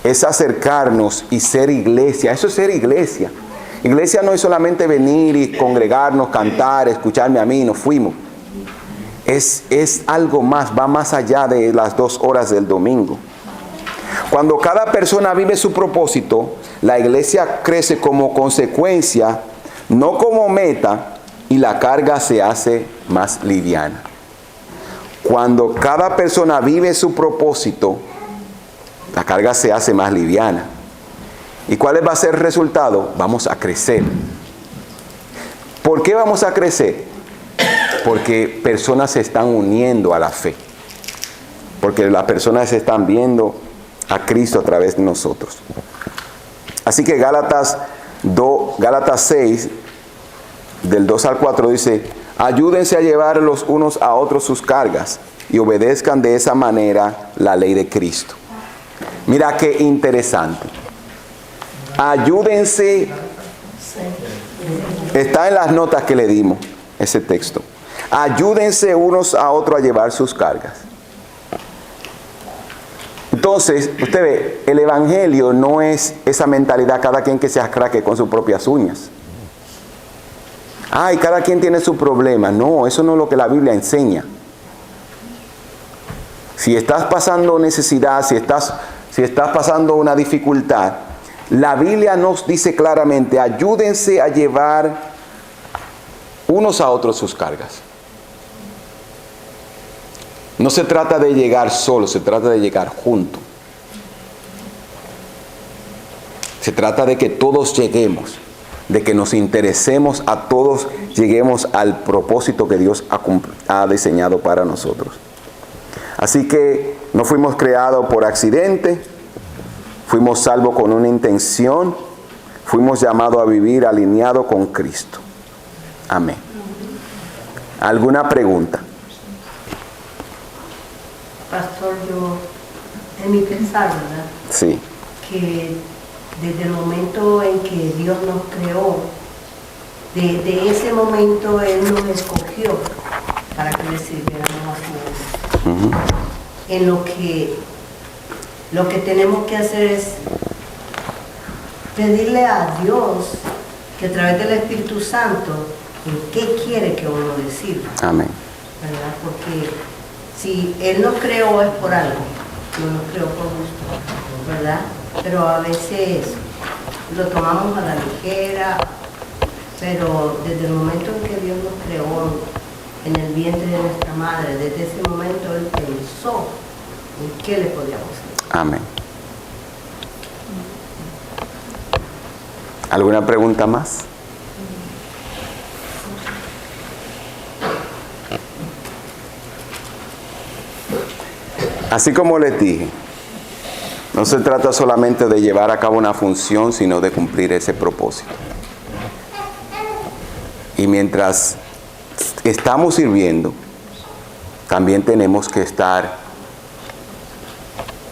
es acercarnos y ser iglesia. Eso es ser iglesia. Iglesia no es solamente venir y congregarnos, cantar, escucharme a mí, nos fuimos. Es algo más, va más allá de las 2 horas del domingo. Cuando cada persona vive su propósito, la iglesia crece como consecuencia, no como meta, y la carga se hace más liviana. Cuando cada persona vive su propósito, la carga se hace más liviana. ¿Y cuál va a ser el resultado? Vamos a crecer. ¿Por qué vamos a crecer? Porque personas se están uniendo a la fe. Porque las personas se están viendo a Cristo a través de nosotros. Así que Gálatas 6, del 2 al 4 dice: Ayúdense a llevar los unos a otros sus cargas y obedezcan de esa manera la ley de Cristo. Mira qué interesante. Ayúdense. Está en las notas que le dimos ese texto. Ayúdense unos a otros a llevar sus cargas. Entonces, usted ve, el evangelio no es esa mentalidad cada quien que se acraque con sus propias uñas. Ay, cada quien tiene su problema. No, eso no es lo que la Biblia enseña. Si estás pasando necesidad, si estás pasando una dificultad, la Biblia nos dice claramente, ayúdense a llevar unos a otros sus cargas. No se trata de llegar solo, se trata de llegar juntos. Se trata de que todos lleguemos, de que nos interesemos a todos, lleguemos al propósito que Dios ha diseñado para nosotros. Así que no fuimos creados por accidente, fuimos salvos con una intención, fuimos llamados a vivir alineados con Cristo. Amén. ¿Alguna pregunta? Pastor, yo, en mi pensar, ¿verdad? Sí. Que desde el momento en que Dios nos creó, de ese momento Él nos escogió para que le sirviéramos a su obra. En lo que tenemos que hacer es pedirle a Dios que a través del Espíritu Santo, en qué quiere que uno le sirva. Amén. ¿Verdad? Porque si Él nos creó es por algo, no nos creó por gusto, ¿verdad? Pero a veces lo tomamos a la ligera, pero desde el momento en que Dios nos creó en el vientre de nuestra madre, desde ese momento Él pensó en qué le podíamos hacer. Amén. ¿Alguna pregunta más? Así como les dije, no se trata solamente de llevar a cabo una función, sino de cumplir ese propósito. Y mientras estamos sirviendo, también tenemos que estar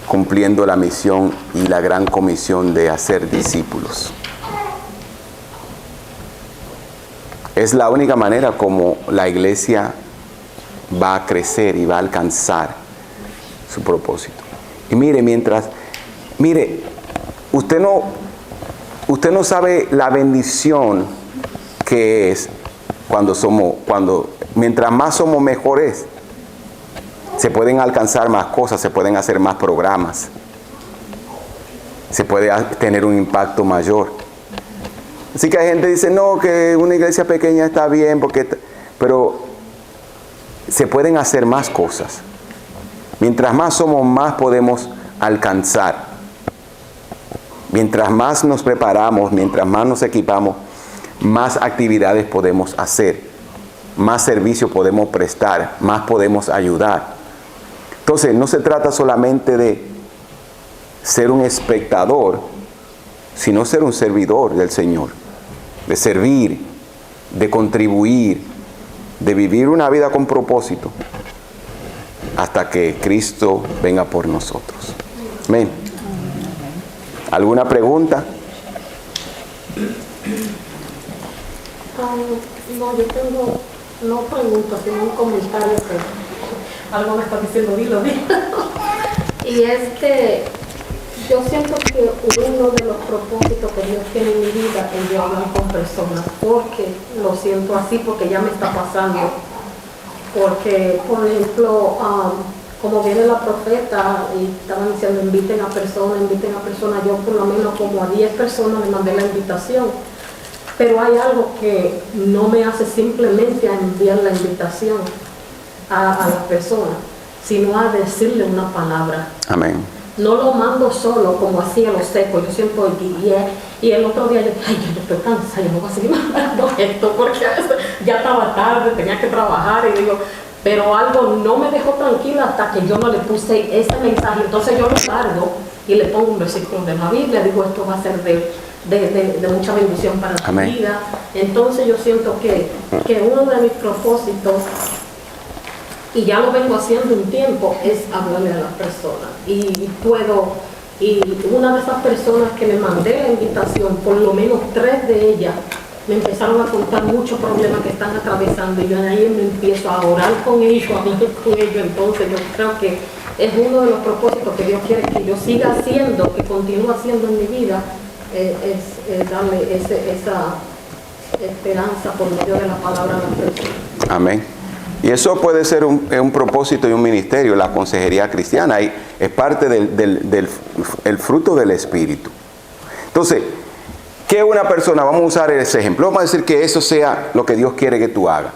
cumpliendo la misión y la gran comisión de hacer discípulos. Es la única manera como la iglesia va a crecer y va a alcanzar su propósito. Y mire, usted no sabe la bendición que es mientras más somos mejores, se pueden alcanzar más cosas, se pueden hacer más programas, se puede tener un impacto mayor. Así que hay gente que dice, no, que una iglesia pequeña está bien, pero se pueden hacer más cosas. Mientras más somos, más podemos alcanzar. Mientras más nos preparamos, mientras más nos equipamos, más actividades podemos hacer, más servicio podemos prestar, más podemos ayudar. Entonces, no se trata solamente de ser un espectador, sino ser un servidor del Señor, de servir, de contribuir, de vivir una vida con propósito, hasta que Cristo venga por nosotros. Amén. ¿Alguna pregunta? No, yo tengo, no preguntas, sino un comentario que algo me está diciendo, dilo. Y es que yo siento que uno de los propósitos que Dios tiene en mi vida es yo hablar con personas, porque lo siento así, porque ya me está pasando. Porque, por ejemplo, como viene la profeta y estaban diciendo inviten a personas, yo por lo menos como a 10 personas le mandé la invitación. Pero hay algo que no me hace simplemente a enviar la invitación a la persona, sino a decirle una palabra. Amén. No lo mando solo como así a lo seco, yo siempre y el otro día yo estoy cansada, yo no voy a seguir mandando esto porque ya estaba tarde, tenía que trabajar y digo, pero algo no me dejó tranquila hasta que yo no le puse ese mensaje. Entonces yo lo cargo y le pongo un versículo de la Biblia, digo, esto va a ser de de mucha bendición para tu Amén. vida. Entonces yo siento que uno de mis propósitos, y ya lo vengo haciendo un tiempo, es hablarle a las personas. Y una de esas personas que me mandé la invitación, por lo menos 3 de ellas, me empezaron a contar muchos problemas que están atravesando, y yo de ahí me empiezo a orar con ellos, a hablar con ellos. Entonces yo creo que es uno de los propósitos que Dios quiere que yo siga haciendo, que continúe haciendo en mi vida, es darle esa esperanza por medio de la palabra a las personas. Amén. Y eso puede ser un propósito y un ministerio, la consejería cristiana, y es parte del fruto del Espíritu. Entonces, ¿qué una persona? Vamos a usar ese ejemplo. Vamos a decir que eso sea lo que Dios quiere que tú hagas.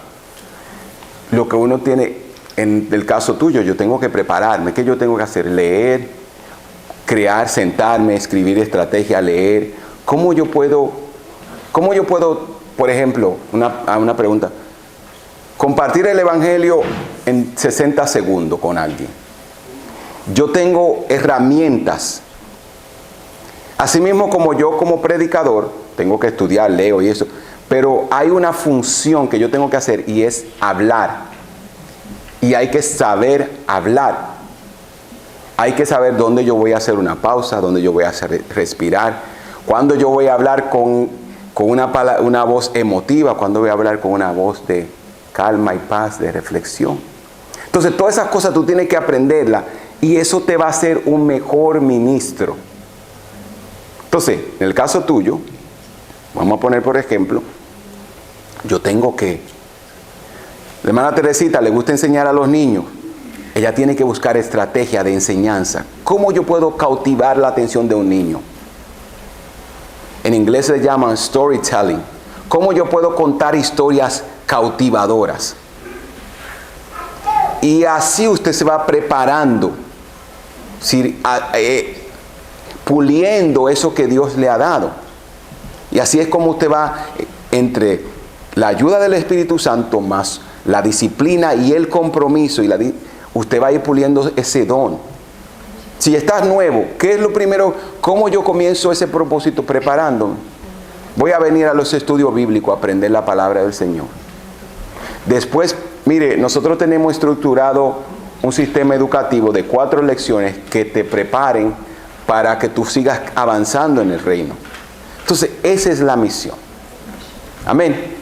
Lo que uno tiene, en el caso tuyo, yo tengo que prepararme. ¿Qué yo tengo que hacer? Leer, crear, sentarme, escribir estrategia, leer. ¿Cómo yo puedo, por ejemplo, una pregunta, compartir el Evangelio en 60 segundos con alguien? Yo tengo herramientas. Asimismo, como yo como predicador, tengo que estudiar, leo y eso, pero hay una función que yo tengo que hacer, y es hablar. Y hay que saber hablar. Hay que saber dónde yo voy a hacer una pausa, dónde yo voy a respirar, cuándo yo voy a hablar con una voz emotiva, cuándo voy a hablar con una voz de calma y paz, de reflexión. Entonces, todas esas cosas tú tienes que aprenderlas, y eso te va a hacer un mejor ministro. Entonces, en el caso tuyo, vamos a poner por ejemplo, yo tengo que, la hermana Teresita le gusta enseñar a los niños, ella tiene que buscar estrategia de enseñanza. ¿Cómo yo puedo cautivar la atención de un niño? En inglés se llaman storytelling. ¿Cómo yo puedo contar historias cautivadoras? Y así usted se va preparando, puliendo eso que Dios le ha dado. Y así es como usted va, entre la ayuda del Espíritu Santo más la disciplina y el compromiso, usted va a ir puliendo ese don. Si estás nuevo, ¿qué es lo primero? ¿Cómo yo comienzo ese propósito? Preparándome. Voy a venir a los estudios bíblicos a aprender la palabra del Señor. Después, mire, nosotros tenemos estructurado un sistema educativo de 4 lecciones que te preparen para que tú sigas avanzando en el reino. Entonces, esa es la misión. Amén.